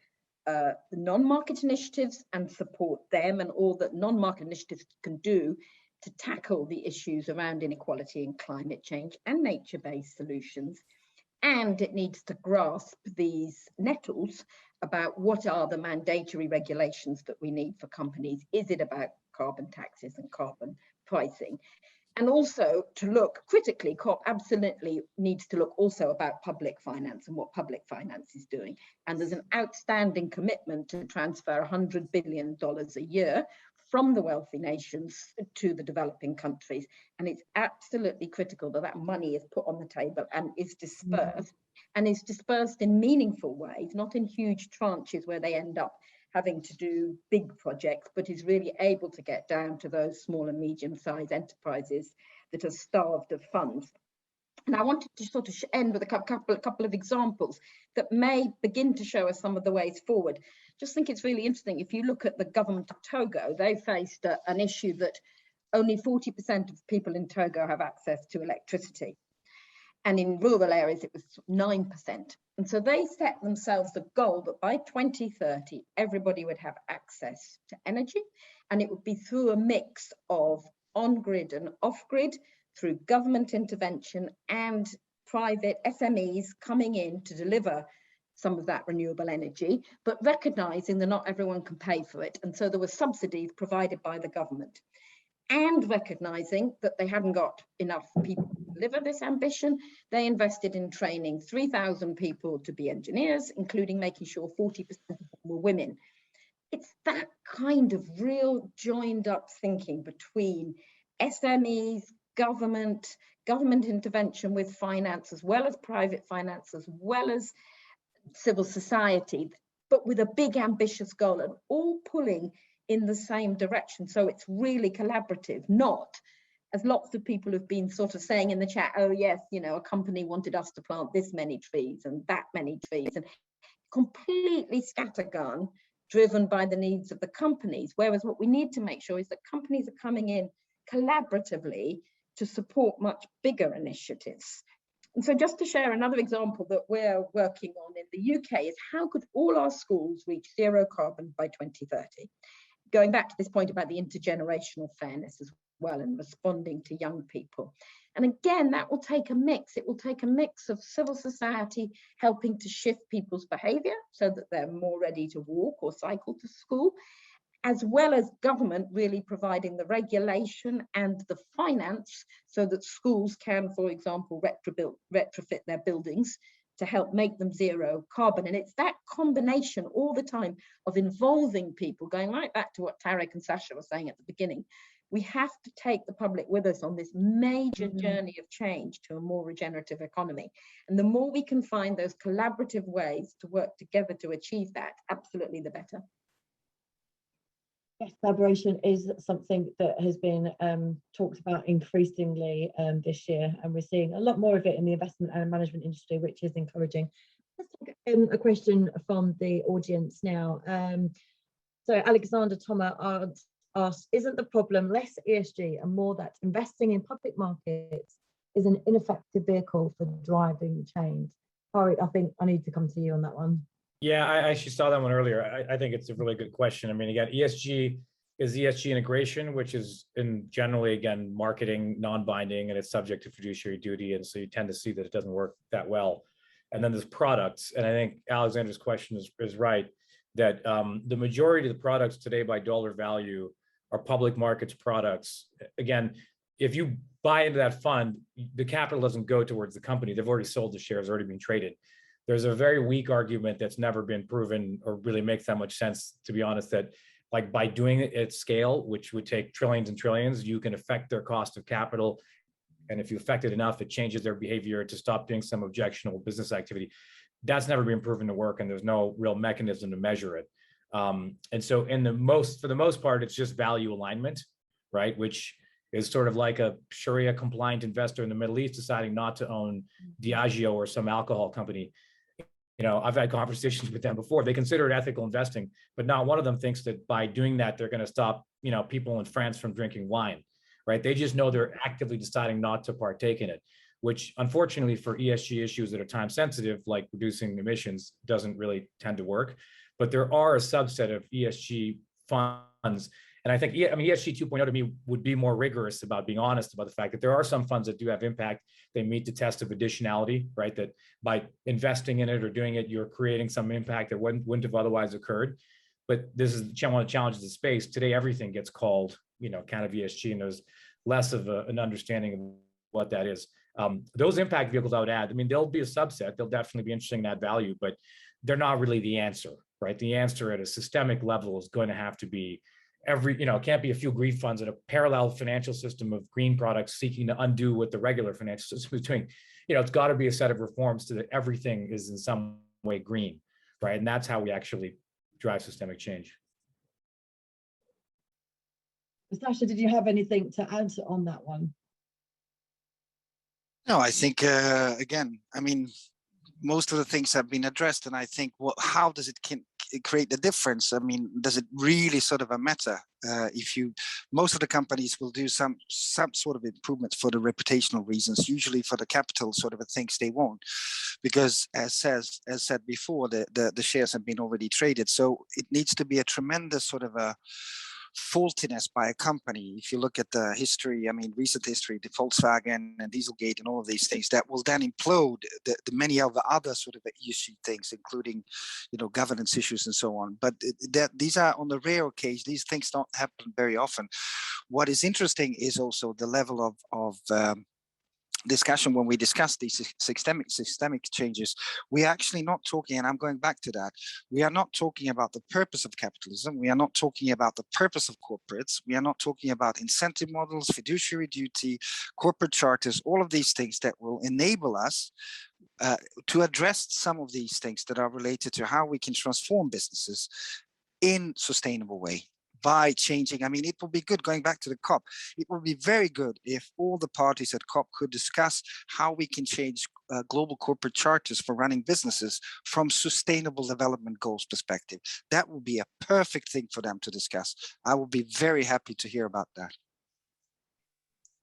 the non-market initiatives and support them and all that non-market initiatives can do to tackle the issues around inequality and climate change and nature-based solutions. And it needs to grasp these nettles about what are the mandatory regulations that we need for companies. Is it about carbon taxes and carbon pricing? And also to look critically, COP absolutely needs to look also about public finance and what public finance is doing. And there's an outstanding commitment to transfer $100 billion a year from the wealthy nations to the developing countries. And it's absolutely critical that that money is put on the table and is dispersed, and is dispersed in meaningful ways, not in huge tranches where they end up having to do big projects, but is really able to get down to those small and medium-sized enterprises that are starved of funds. And I wanted to sort of end with a couple of examples that may begin to show us some of the ways forward. Just think it's really interesting. If you look at the government of Togo, they faced an issue that only 40% of people in Togo have access to electricity. And in rural areas, it was 9%. And so they set themselves the goal that by 2030, everybody would have access to energy. And it would be through a mix of on-grid and off-grid, through government intervention and private SMEs coming in to deliver some of that renewable energy, but recognizing that not everyone can pay for it. And so there were subsidies provided by the government. And recognizing that they hadn't got enough people to deliver this ambition, they invested in training 3,000 people to be engineers, including making sure 40% of them were women. It's that kind of real joined up thinking between SMEs, government intervention with finance, as well as private finance, as well as civil society, but with a big ambitious goal and all pulling in the same direction. So it's really collaborative, not, as lots of people have been sort of saying in the chat, oh yes, a company wanted us to plant this many trees and that many trees, and completely scattergun, driven by the needs of the companies. Whereas what we need to make sure is that companies are coming in collaboratively to support much bigger initiatives. And so just to share another example that we're working on in the UK is how could all our schools reach zero carbon by 2030? Going back to this point about the intergenerational fairness as well and responding to young people. And again, that will take a mix. It will take a mix of civil society helping to shift people's behavior so that they're more ready to walk or cycle to school, as well as government really providing the regulation and the finance so that schools can, for example, retrofit their buildings to help make them zero carbon. And it's that combination all the time of involving people, going right back to what TARIQ and Sasja were saying at the beginning. We have to take the public with us on this major journey of change to a more regenerative economy. And the more we can find those collaborative ways to work together to achieve that, absolutely the better. Yes, collaboration is something that has been talked about increasingly this year, and we're seeing a lot more of it in the investment and management industry, which is encouraging. Let's take a question from the audience now. So Alexander Thomas asks, isn't the problem less ESG and more that investing in public markets is an ineffective vehicle for driving change? Harriet, I think I need to come to you on that one. Yeah, I actually saw that one earlier. I think it's a really good question. I mean, again, ESG is ESG integration, which is generally, again, marketing, non-binding, and it's subject to fiduciary duty. And so you tend to see that it doesn't work that well. And then there's products. And I think Alexander's question is right, that the majority of the products today by dollar value are public markets products. Again, if you buy into that fund, the capital doesn't go towards the company. They've already sold the shares, already been traded. There's a very weak argument that's never been proven or really makes that much sense, to be honest, that like by doing it at scale, which would take trillions and trillions, you can affect their cost of capital. And if you affect it enough, it changes their behavior to stop doing some objectionable business activity. That's never been proven to work, and there's no real mechanism to measure it. And so for the most part, it's just value alignment, right? Which is sort of like a Sharia compliant investor in the Middle East deciding not to own Diageo or some alcohol company. You know, I've had conversations with them before. They consider it ethical investing, but not one of them thinks that by doing that, they're going to stop, you know, people in France from drinking wine, right? They just know they're actively deciding not to partake in it, which unfortunately for ESG issues that are time sensitive, like reducing emissions, doesn't really tend to work. But there are a subset of ESG funds. And I think, ESG 2.0 to me would be more rigorous about being honest about the fact that there are some funds that do have impact. They meet the test of additionality, right? That by investing in it or doing it, you're creating some impact that wouldn't have otherwise occurred. But this is one of the challenges of space. Today, everything gets called, kind of ESG, and there's less of an understanding of what that is. Those impact vehicles I would add, they'll be a subset. They'll definitely be interesting in that value, but they're not really the answer, right? The answer at a systemic level is going to have to be it can't be a few green funds in a parallel financial system of green products seeking to undo what the regular financial system is doing. It's got to be a set of reforms so that everything is in some way green, right? And that's how we actually drive systemic change. Sasja, did you have anything to add on that one? No, I think, again, most of the things have been addressed, and I think how does it create the difference? Does it really sort of matter? Most of the companies will do some sort of improvements for the reputational reasons, usually for the capital sort of things they won't, because as said before, the shares have been already traded. So it needs to be a tremendous sort of a faultiness by a company. If you look at the history, recent history, the Volkswagen and Dieselgate and all of these things, that will then implode the many of the other sort of ESG things, including, governance issues and so on. But these are on the rare occasion. These things don't happen very often. What is interesting is also the level of discussion when we discuss these systemic changes. We're actually not talking, and I'm going back to that, we are not talking about the purpose of capitalism. We are not talking about the purpose of corporates. We are not talking about incentive models, fiduciary duty, corporate charters, all of these things that will enable us to address some of these things that are related to how we can transform businesses in sustainable way. By changing, it will be good, going back to the COP, it will be very good if all the parties at COP could discuss how we can change global corporate charters for running businesses from sustainable development goals perspective. That would be a perfect thing for them to discuss. I would be very happy to hear about that.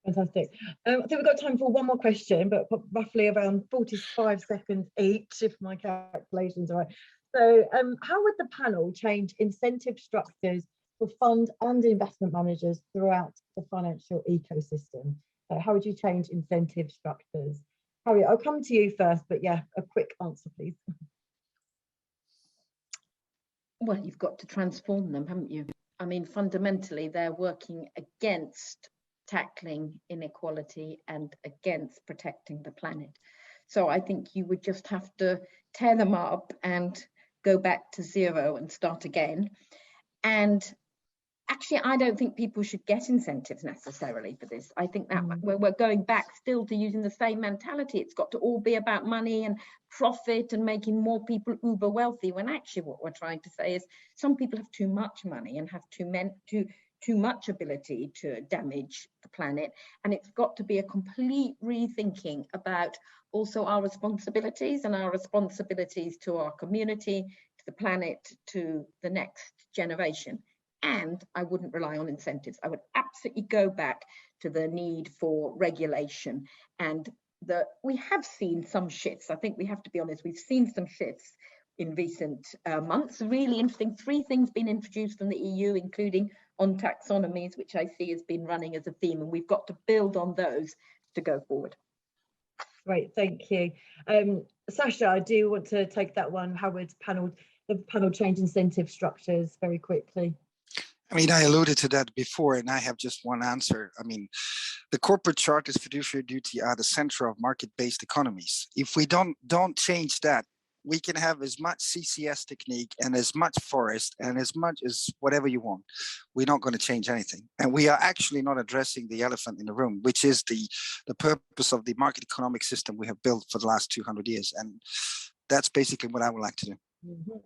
Fantastic. I think we've got time for one more question, but roughly around 45 seconds each, if my calculations are right. So how would the panel change incentive structures for fund and investment managers throughout the financial ecosystem? So how would you change incentive structures? Harriet, I'll come to you first, but yeah, a quick answer, please. Well, you've got to transform them, haven't you? I mean, fundamentally, they're working against tackling inequality and against protecting the planet. So I think you would just have to tear them up and go back to zero and start again. And actually, I don't think people should get incentives necessarily for this. I think that we're going back still to using the same mentality. It's got to all be about money and profit and making more people uber wealthy, when actually what we're trying to say is some people have too much money and have too much ability to damage the planet. And it's got to be a complete rethinking about also our responsibilities and our responsibilities to our community, to the planet, to the next generation. And I wouldn't rely on incentives. I would absolutely go back to the need for regulation. And we have seen some shifts. I think we have to be honest, we've seen some shifts in recent months. Really interesting. 3 things been introduced from the EU, including on taxonomies, which I see has been running as a theme, and we've got to build on those to go forward. Great, thank you. Sasha, I do want to take that one. How would the panel change incentive structures very quickly? I mean, I alluded to that before, and I have just one answer. I mean, the corporate charter's fiduciary duty are the center of market-based economies. If we don't change that, we can have as much CCS technique and as much forest and as much as whatever you want. We're not going to change anything. And we are actually not addressing the elephant in the room, which is the purpose of the market economic system we have built for the last 200 years. And that's basically what I would like to do. Mm-hmm.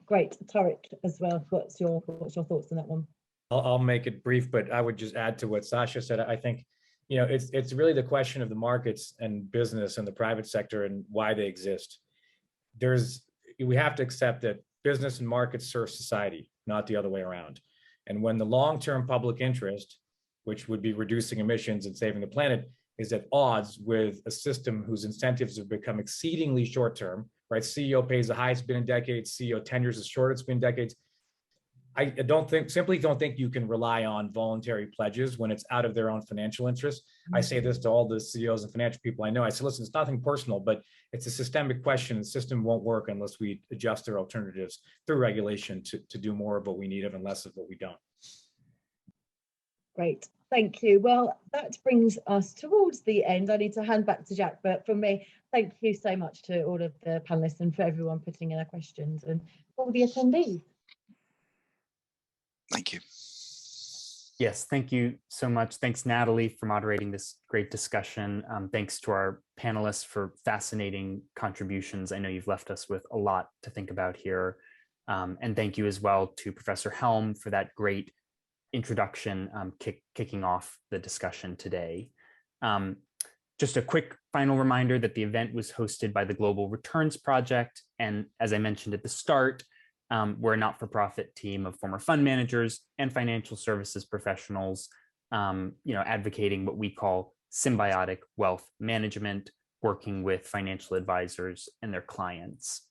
Great. Tariq as well. What's your thoughts on that one? I'll make it brief, but I would just add to what Sasha said. I think, it's really the question of the markets and business and the private sector and why they exist. We have to accept that business and markets serve society, not the other way around. And when the long-term public interest, which would be reducing emissions and saving the planet, is at odds with a system whose incentives have become exceedingly short-term, right? CEO pays the highest been in decades, CEO tenures the shortest been decades. I simply don't think you can rely on voluntary pledges when it's out of their own financial interest. I say this to all the CEOs and financial people I know. I say, listen, it's nothing personal, but it's a systemic question. The system won't work unless we adjust our alternatives through regulation to do more of what we need of and less of what we don't. Great, thank you. Well, that brings us towards the end. I need to hand back to Jack, but from me, thank you so much to all of the panelists and for everyone putting in their questions and all the attendees. Thank you. Yes, thank you so much. Thanks, Natalie, for moderating this great discussion. Thanks to our panelists for fascinating contributions. I know you've left us with a lot to think about here. And thank you as well to Professor Helm for that great introduction, kicking off the discussion today. Just a quick final reminder that the event was hosted by the Global Returns Project. And as I mentioned at the start, we're a not-for-profit team of former fund managers and financial services professionals, advocating what we call symbiotic wealth management, working with financial advisors and their clients.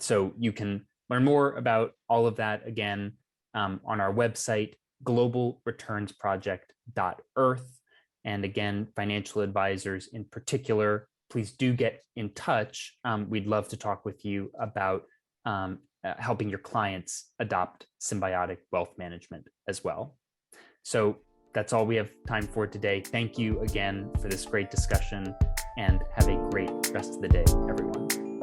So you can learn more about all of that again on our website, globalreturnsproject.earth. And again, financial advisors in particular, please do get in touch. We'd love to talk with you about helping your clients adopt symbiotic wealth management as well. So that's all we have time for today. Thank you again for this great discussion and have a great rest of the day, everyone.